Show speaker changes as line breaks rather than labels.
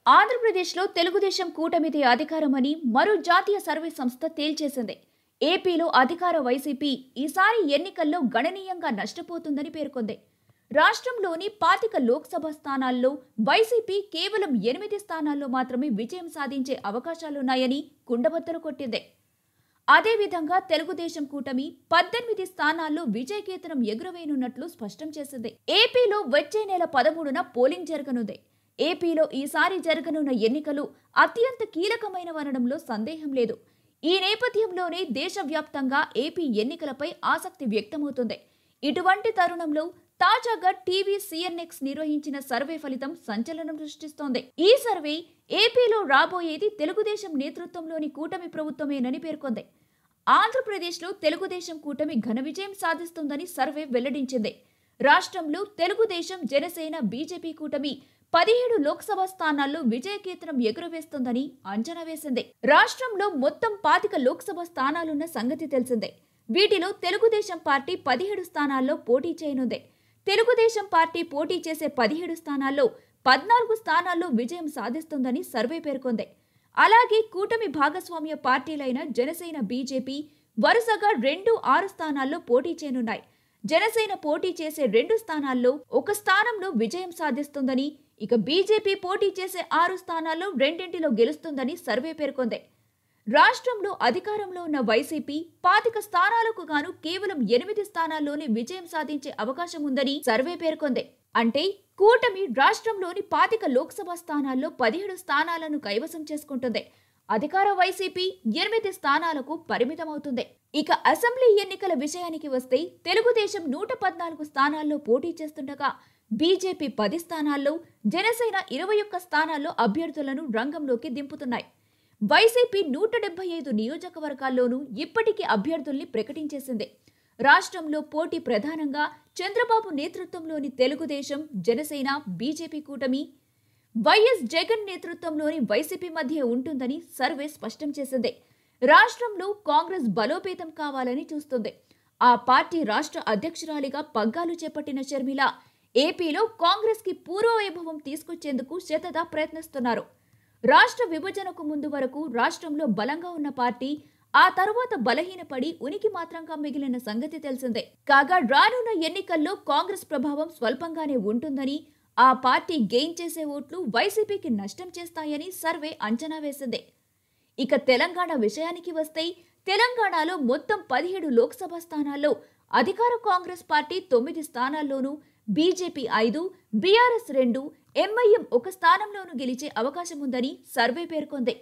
ఆంధ్రప్రదేశ్లో తెలుగుదేశం కూటమిది అధికారమని మరో జాతీయ సర్వే సంస్థ తేల్చేసింది. ఏపీలో అధికార వైసీపీ ఈసారి ఎన్నికల్లో గణనీయంగా నష్టపోతుందని పేర్కొంది. రాష్ట్రంలోని 25 లోక్సభ స్థానాల్లో వైసీపీ కేవలం 8 స్థానాల్లో మాత్రమే విజయం సాధించే అవకాశాలున్నాయని కుండబద్దలు కొట్టింది. అదేవిధంగా తెలుగుదేశం కూటమి 18 స్థానాల్లో విజయకేతనం ఎగురవేయనున్నట్లు స్పష్టం చేసింది. ఏపీలో వచ్చే నెల 13న పోలింగ్ జరగనుంది. ఏపీలో ఈసారి జరగనున్న ఎన్నికలు అత్యంత కీలకమైనవనడంలో సందేహం లేదు. ఈ నేపథ్యంలోనే దేశవ్యాప్తంగా ఏపీ ఎన్నికలపై ఆసక్తి వ్యక్తమవుతుంది. ఇటువంటి తరుణంలో తాజాగా టీవీ సిఎన్ఎక్స్ నిర్వహించిన సర్వే ఫలితం సంచలనం సృష్టిస్తోంది. ఈ సర్వే ఏపీలో రాబోయేది తెలుగుదేశం నేతృత్వంలోని కూటమి ప్రభుత్వమేనని పేర్కొంది. ఆంధ్రప్రదేశ్లో తెలుగుదేశం కూటమి ఘన విజయం సాధిస్తుందని సర్వే వెల్లడించింది. రాష్ట్రంలో తెలుగుదేశం, జనసేన, బీజేపీ కూటమి 17 లోక్సభ స్థానాల్లో విజయకేతనం ఎగురవేస్తుందని అంచనా వేసింది. రాష్ట్రంలో మొత్తం 25 లోక్సభ స్థానాలున్న సంగతి తెలిసిందే. వీటిలో తెలుగుదేశం పార్టీ 17 స్థానాల్లో పోటీ చేయనుంది. తెలుగుదేశం పార్టీ పోటీ చేసే 17 స్థానాల్లో 14 స్థానాల్లో విజయం సాధిస్తుందని సర్వే పేర్కొంది. అలాగే కూటమి భాగస్వామ్య పార్టీలైన జనసేన, బీజేపీ వరుసగా 2, 6 స్థానాల్లో పోటీ చేయనున్నాయి. జనసేన పోటీ చేసే 2 స్థానాల్లో 1 స్థానంలో విజయం సాధిస్తుందని, ఇక బీజేపీ పోటీ చేసే 6 స్థానాల్లో 2 గెలుస్తుందని సర్వే పేర్కొంది. రాష్ట్రంలో అధికారంలో ఉన్న వైసీపీ 25 స్థానాలకు గాను కేవలం 8 స్థానాల్లోనే విజయం సాధించే అవకాశం ఉందని సర్వే పేర్కొంది. అంటే కూటమి రాష్ట్రంలోని 25 లోక్సభ స్థానాల్లో 17 స్థానాలను కైవసం చేసుకుంటుంది. అధికార వైసీపీ 8 స్థానాలకు పరిమితమవుతుంది. ఇక అసెంబ్లీ ఎన్నికల విషయానికి వస్తే తెలుగుదేశం 114 స్థానాల్లో పోటీ చేస్తుండగా బీజేపీ 10 స్థానాల్లో, జనసేన 21 స్థానాల్లో అభ్యర్థులను రంగంలోకి దింపుతున్నాయి. వైసీపీ 175 నియోజకవర్గాల్లోనూ ఇప్పటికీ అభ్యర్థుల్ని ప్రకటించేసింది. రాష్ట్రంలో పోటీ ప్రధానంగా చంద్రబాబు నేతృత్వంలోని తెలుగుదేశం, జనసేన, బీజేపీ కూటమి, వైఎస్ జగన్ నేతృత్వంలోని వైసీపీ మధ్య ఉంటుందని సర్వే స్పష్టం చేసింది. రాష్ట్రంలో కాంగ్రెస్ బలోపేతం కావాలని చూస్తుంది. ఆ పార్టీ రాష్ట్ర అధ్యక్షురాలిగా పగ్గాలు చేపట్టిన షర్మిల ఏపీలో కాంగ్రెస్ కి పూర్వవైభవం తీసుకొచ్చేందుకు శతదా ప్రయత్నిస్తున్నారు. రాష్ట్ర విభజనకు ముందు వరకు రాష్ట్రంలో బలంగా ఉన్న పార్టీ ఆ తరువాత బలహీనపడి ఉనికి మాత్రంగా మిగిలిన సంగతి తెలిసిందే. కాగా రానున్న ఎన్నికల్లో కాంగ్రెస్ ప్రభావం స్వల్పంగానే ఉంటుందని, ఆ పార్టీ గెయిన్ చేసే ఓట్లు వైసీపీకి నష్టం చేస్తాయని సర్వే అంచనా వేసింది. ఇక తెలంగాణ విషయానికి వస్తే తెలంగాణలో మొత్తం 17 లోక్సభ స్థానాల్లో అధికార కాంగ్రెస్ పార్టీ 9 స్థానాల్లోనూ, బీజేపీ 5, బీఆర్ఎస్ 2, ఎంఐఎం 1 స్థానంలోనూ గెలిచే అవకాశం ఉందని సర్వే పేర్కొంది.